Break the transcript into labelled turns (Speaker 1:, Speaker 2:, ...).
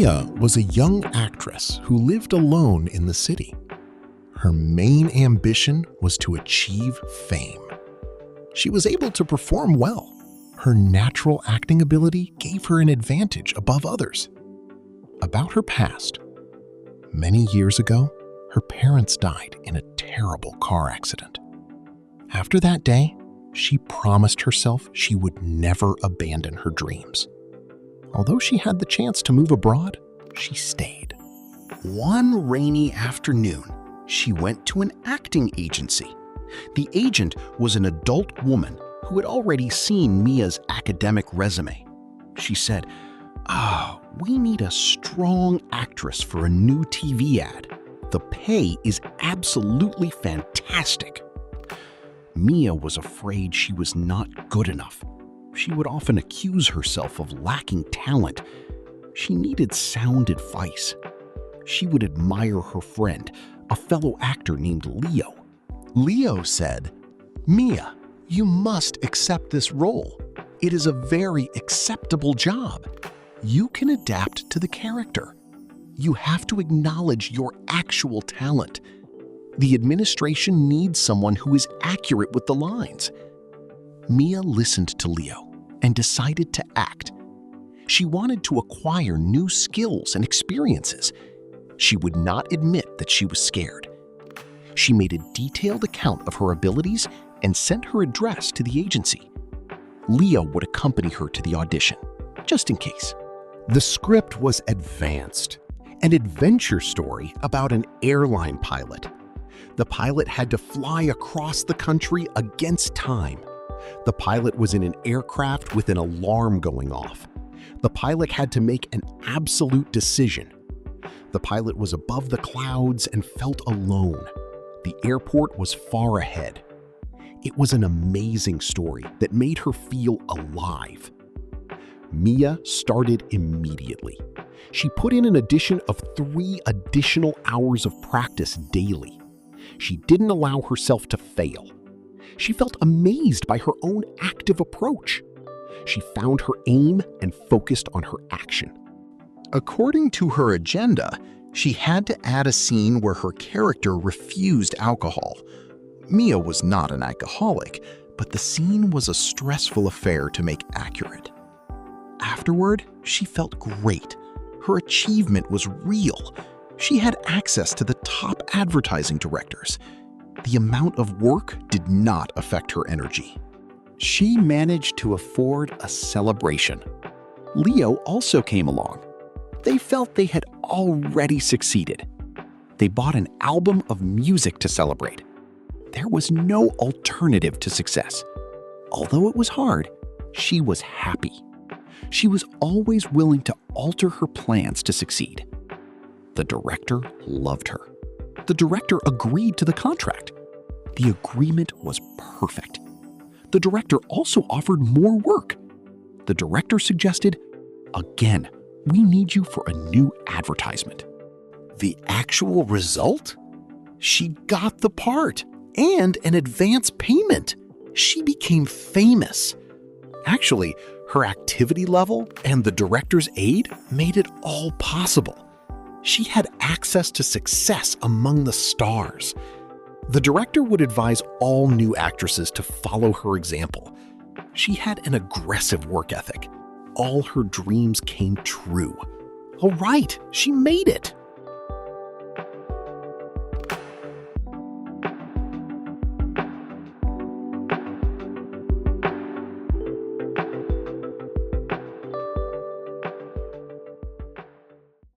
Speaker 1: Mia was a young actress who lived alone in the city. Her main ambition was to achieve fame. She was able to perform well. Her natural acting ability gave her an advantage above others. About her past, many years ago, her parents died in a terrible car accident. After that day, she promised herself she would never abandon her dreams. Although she had the chance to move abroad, she stayed.
Speaker 2: One rainy afternoon, she went to an acting agency. The agent was an adult woman who had already seen Mia's academic resume. She said, we need a strong actress for a new TV ad. The pay is absolutely fantastic." Mia was afraid she was not good enough. She would often accuse herself of lacking talent. She needed sound advice. She would admire her friend, a fellow actor named Leo. Leo said, "Mia, you must accept this role. It is a very acceptable job. You can adapt to the character. You have to acknowledge your actual talent. The administration needs someone who is accurate with the lines." Mia listened to Leo and decided to act. She wanted to acquire new skills and experiences. She would not admit that she was scared. She made a detailed account of her abilities and sent her address to the agency. Leo would accompany her to the audition, just in case. The script was advanced, an adventure story about an airline pilot. The pilot had to fly across the country against time. The pilot was in an aircraft with an alarm going off. The pilot had to make an absolute decision. The pilot was above the clouds and felt alone. The airport was far ahead. It was an amazing story that made her feel alive. Mia started immediately. She put in an addition of 3 additional hours of practice daily. She didn't allow herself to fail. She felt amazed by her own active approach. She found her aim and focused on her action. According to her agenda, she had to add a scene where her character refused alcohol. Mia was not an alcoholic, but the scene was a stressful affair to make accurate. Afterward, she felt great. Her achievement was real. She had access to the top advertising directors. The amount of work did not affect her energy. She managed to afford a celebration. Leo also came along. They felt they had already succeeded. They bought an album of music to celebrate. There was no alternative to success. Although it was hard, she was happy. She was always willing to alter her plans to succeed. The director loved her. The director agreed to the contract. The agreement was perfect. The director also offered more work. The director suggested, "Again, we need you for a new advertisement." The actual result? She got the part and an advance payment. She became famous. Actually, her activity level and the director's aid made it all possible. She had access to success among the stars. The director would advise all new actresses to follow her example. She had an aggressive work ethic. All her dreams came true. All right, she made it.